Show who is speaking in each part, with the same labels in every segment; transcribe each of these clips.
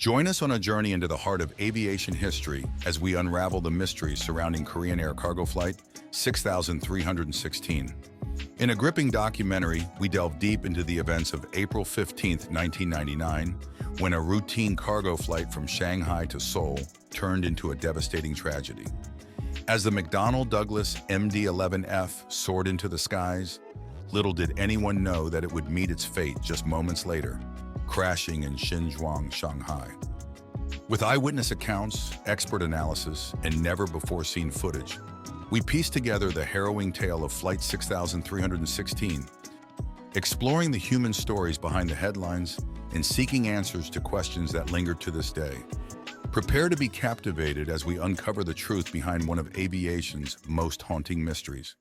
Speaker 1: Join us on a journey into the heart of aviation history as we unravel the mysteries surrounding Korean Air cargo flight 6316. In a gripping documentary, we delve deep into the events of April 15, 1999, when a routine cargo flight from Shanghai to Seoul turned into a devastating tragedy. As the McDonnell Douglas MD-11F soared into the skies, little did anyone know that it would meet its fate just moments later, crashing in Xinzhuang, Shanghai. With eyewitness accounts, expert analysis, and never-before-seen footage, we pieced together the harrowing tale of Flight 6316, exploring the human stories behind the headlines and seeking answers to questions that linger to this day. Prepare to be captivated as we uncover the truth behind one of aviation's most haunting mysteries.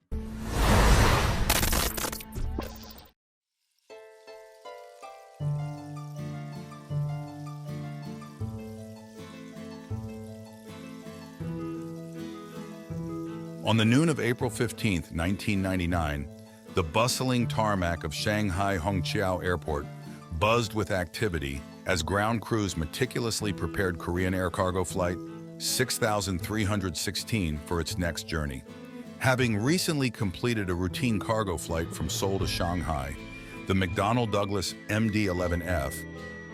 Speaker 1: On the noon of April 15, 1999, the bustling tarmac of Shanghai Hongqiao Airport buzzed with activity as ground crews meticulously prepared Korean Air cargo flight 6316 for its next journey. Having recently completed a routine cargo flight from Seoul to Shanghai, the McDonnell Douglas MD-11F,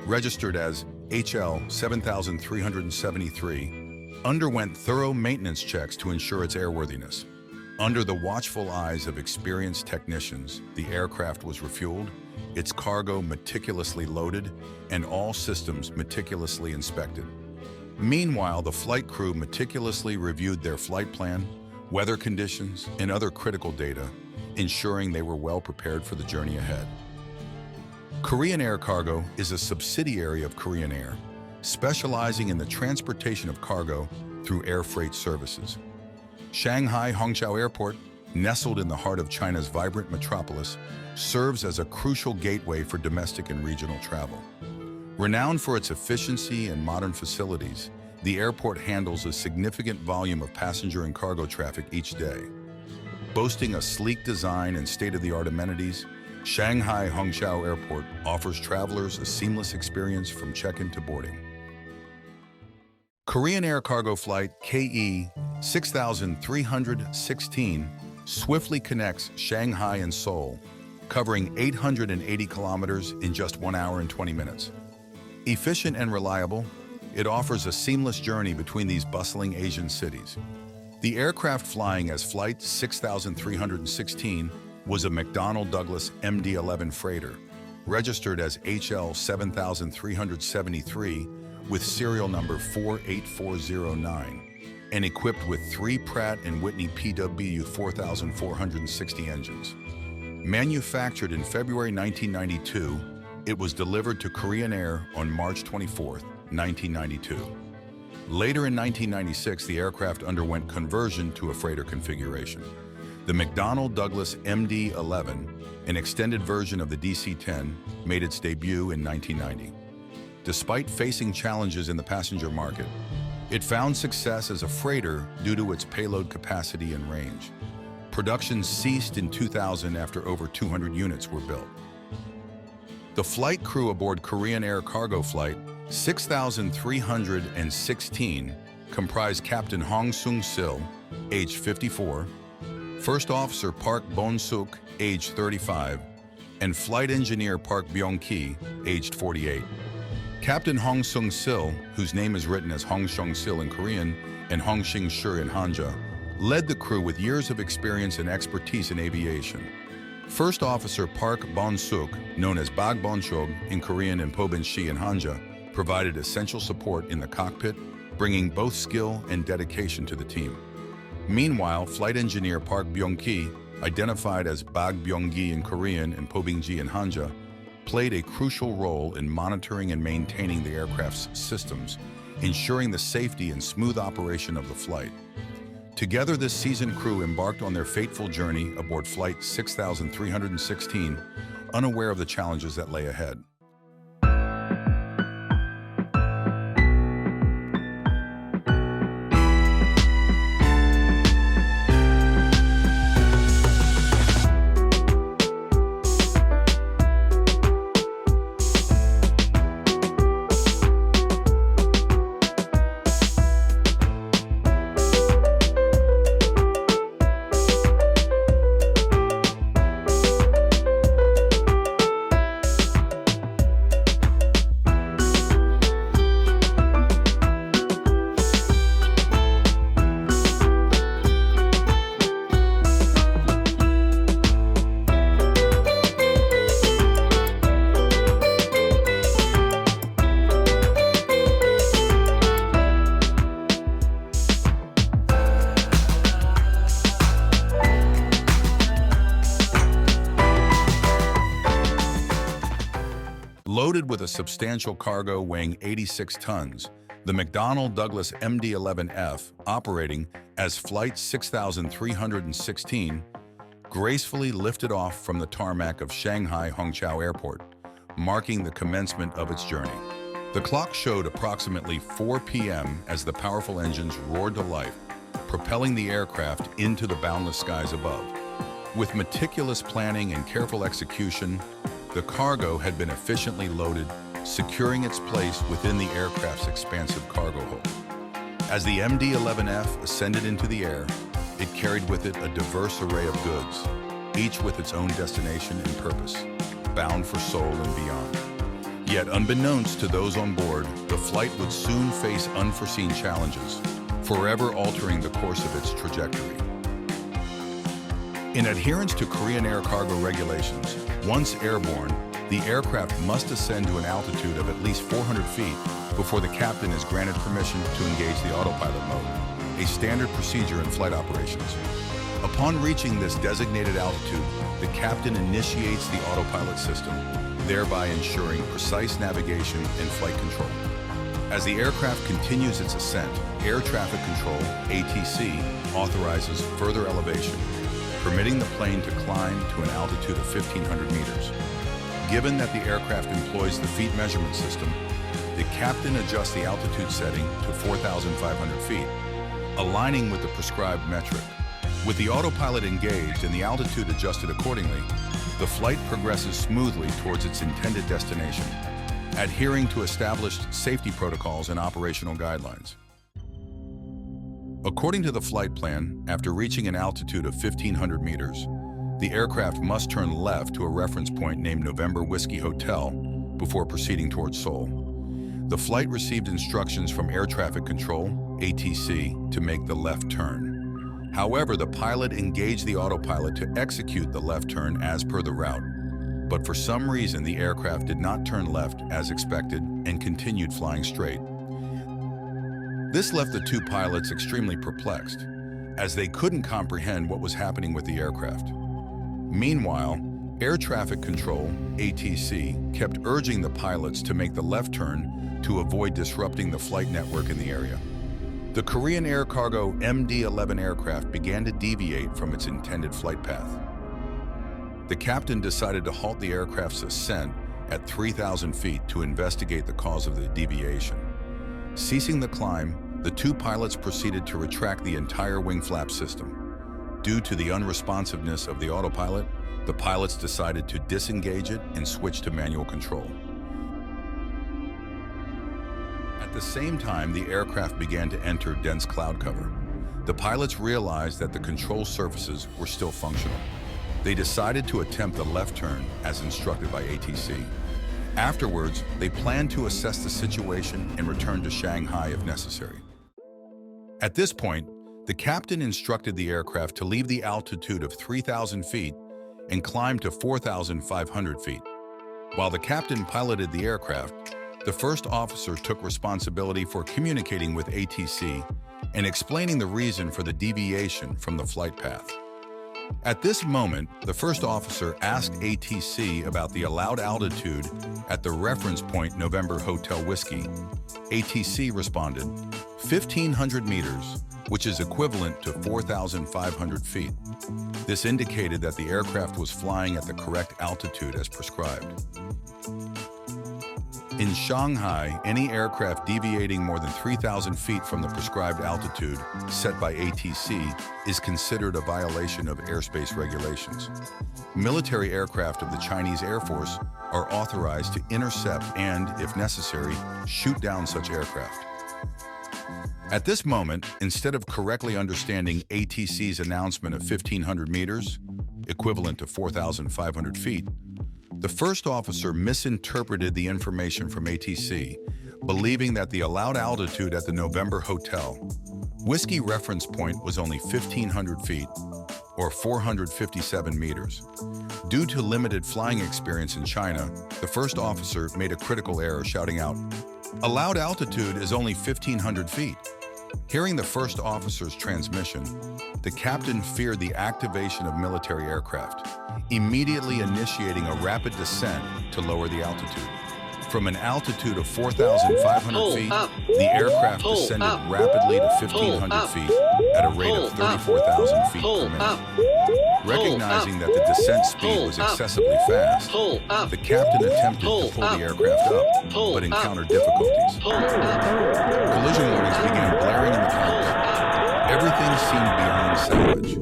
Speaker 1: registered as HL 7373, underwent thorough maintenance checks to ensure its airworthiness. Under the watchful eyes of experienced technicians, the aircraft was refueled, its cargo meticulously loaded, and all systems meticulously inspected. Meanwhile, the flight crew meticulously reviewed their flight plan, weather conditions, and other critical data, ensuring they were well prepared for the journey ahead. Korean Air Cargo is a subsidiary of Korean Air, specializing in the transportation of cargo through air freight services. Shanghai Hongqiao Airport, nestled in the heart of China's vibrant metropolis, serves as a crucial gateway for domestic and regional travel. Renowned for its efficiency and modern facilities, the airport handles a significant volume of passenger and cargo traffic each day. Boasting a sleek design and state-of-the-art amenities, Shanghai Hongqiao Airport offers travelers a seamless experience from check-in to boarding. Korean Air cargo flight KE 6316 swiftly connects Shanghai and Seoul, covering 880 kilometers in just 1 hour and 20 minutes. Efficient and reliable, it offers a seamless journey between these bustling Asian cities. The aircraft flying as Flight 6316 was a McDonnell Douglas MD-11 freighter, registered as HL 7373 with serial number 48409, and equipped with 3 Pratt & Whitney PW4460 engines. Manufactured in February 1992, it was delivered to Korean Air on March 24, 1992. Later in 1996, the aircraft underwent conversion to a freighter configuration. The McDonnell Douglas MD-11, an extended version of the DC-10, made its debut in 1990. Despite facing challenges in the passenger market, it found success as a freighter due to its payload capacity and range. Production ceased in 2000 after over 200 units were built. The flight crew aboard Korean Air cargo flight 6316 comprised Captain Hong Sung-sil, age 54, First Officer Park Bon-suk, age 35, and Flight Engineer Park Byung-ki, aged 48. Captain Hong Sung-sil, whose name is written as Hong Sung-sil in Korean and Hong Sing-shur in Hanja, led the crew with years of experience and expertise in aviation. First Officer Park Bon-suk, known as Bag Bon-chog in Korean and Po Bin-shi in Hanja, provided essential support in the cockpit, bringing both skill and dedication to the team. Meanwhile, Flight Engineer Park Byung-ki, identified as Bag Byung-gi in Korean and Po Bin-ji in Hanja, played a crucial role in monitoring and maintaining the aircraft's systems, ensuring the safety and smooth operation of the flight. Together, this seasoned crew embarked on their fateful journey aboard Flight 6316, unaware of the challenges that lay ahead. Loaded with a substantial cargo weighing 86 tons, the McDonnell Douglas MD-11F, operating as Flight 6316, gracefully lifted off from the tarmac of Shanghai Hongqiao Airport, marking the commencement of its journey. The clock showed approximately 4 p.m. as the powerful engines roared to life, propelling the aircraft into the boundless skies above. With meticulous planning and careful execution, the cargo had been efficiently loaded, securing its place within the aircraft's expansive cargo hold. As the MD-11F ascended into the air, it carried with it a diverse array of goods, each with its own destination and purpose, bound for Seoul and beyond. Yet, unbeknownst to those on board, the flight would soon face unforeseen challenges, forever altering the course of its trajectory. In adherence to Korean air cargo regulations, once airborne, the aircraft must ascend to an altitude of at least 400 feet before the captain is granted permission to engage the autopilot mode, a standard procedure in flight operations. Upon reaching this designated altitude, the captain initiates the autopilot system, thereby ensuring precise navigation and flight control. As the aircraft continues its ascent, Air Traffic Control, ATC, authorizes further elevation, permitting the plane to climb to an altitude of 1,500 meters. Given that the aircraft employs the feet measurement system, the captain adjusts the altitude setting to 4,500 feet, aligning with the prescribed metric. With the autopilot engaged and the altitude adjusted accordingly, the flight progresses smoothly towards its intended destination, adhering to established safety protocols and operational guidelines. According to the flight plan, after reaching an altitude of 1,500 meters, the aircraft must turn left to a reference point named November Whiskey Hotel before proceeding towards Seoul. The flight received instructions from Air Traffic Control, ATC, to make the left turn. However, the pilot engaged the autopilot to execute the left turn as per the route, but for some reason the aircraft did not turn left as expected and continued flying straight. This left the two pilots extremely perplexed, as they couldn't comprehend what was happening with the aircraft. Meanwhile, Air Traffic Control, ATC, kept urging the pilots to make the left turn to avoid disrupting the flight network in the area. The Korean air cargo MD-11 aircraft began to deviate from its intended flight path. The captain decided to halt the aircraft's ascent at 3,000 feet to investigate the cause of the deviation. Ceasing the climb, the two pilots proceeded to retract the entire wing flap system. Due to the unresponsiveness of the autopilot, the pilots decided to disengage it and switch to manual control. At the same time, the aircraft began to enter dense cloud cover. The pilots realized that the control surfaces were still functional. They decided to attempt the left turn as instructed by ATC. Afterwards, they planned to assess the situation and return to Shanghai if necessary. At this point, the captain instructed the aircraft to leave the altitude of 3,000 feet and climb to 4,500 feet. While the captain piloted the aircraft, the first officer took responsibility for communicating with ATC and explaining the reason for the deviation from the flight path. At this moment, the first officer asked ATC about the allowed altitude at the reference point November Hotel Whiskey. ATC responded, 1,500 meters, which is equivalent to 4,500 feet. This indicated that the aircraft was flying at the correct altitude as prescribed. In Shanghai, any aircraft deviating more than 3,000 feet from the prescribed altitude set by ATC is considered a violation of airspace regulations. Military aircraft of the Chinese Air Force are authorized to intercept and, if necessary, shoot down such aircraft. At this moment, instead of correctly understanding ATC's announcement of 1,500 meters, equivalent to 4,500 feet, the first officer misinterpreted the information from ATC, believing that the allowed altitude at the November Hotel Whiskey reference point was only 1,500 feet, or 457 meters. Due to limited flying experience in China, the first officer made a critical error, shouting out, "Allowed altitude is only 1,500 feet. Hearing the first officer's transmission, the captain feared the activation of military aircraft, immediately initiating a rapid descent to lower the altitude. From an altitude of 4,500 feet, the aircraft descended rapidly to 1,500 feet at a rate of 34,000 feet per minute. Recognizing that the descent speed was excessively fast, the captain attempted to pull the aircraft up, but encountered difficulties. Collision warnings began blaring in the cockpit. Everything seemed beyond salvage.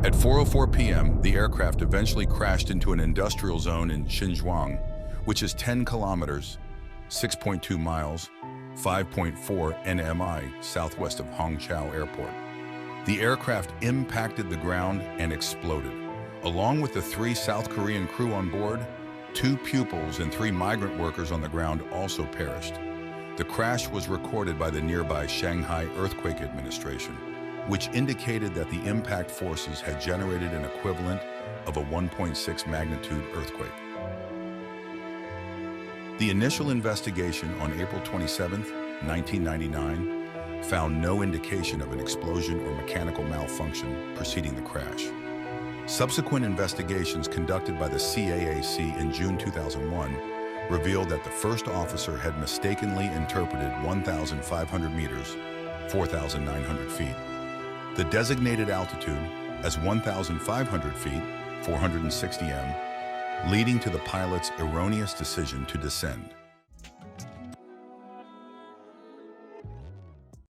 Speaker 1: At 4:04 p.m., the aircraft eventually crashed into an industrial zone in Xinjiang, which is 10 kilometers, 6.2 miles, 5.4 nmi southwest of Hongqiao Airport. The aircraft impacted the ground and exploded. Along with the 3 South Korean crew on board, 2 pupils and 3 migrant workers on the ground also perished. The crash was recorded by the nearby Shanghai Earthquake Administration, which indicated that the impact forces had generated an equivalent of a 1.6 magnitude earthquake. The initial investigation on April 27, 1999, found no indication of an explosion or mechanical malfunction preceding the crash. Subsequent investigations conducted by the CAAC in June 2001 revealed that the first officer had mistakenly interpreted 1,500 meters, 4,900 feet, the designated altitude as 1,500 feet, 460 m, leading to the pilot's erroneous decision to descend.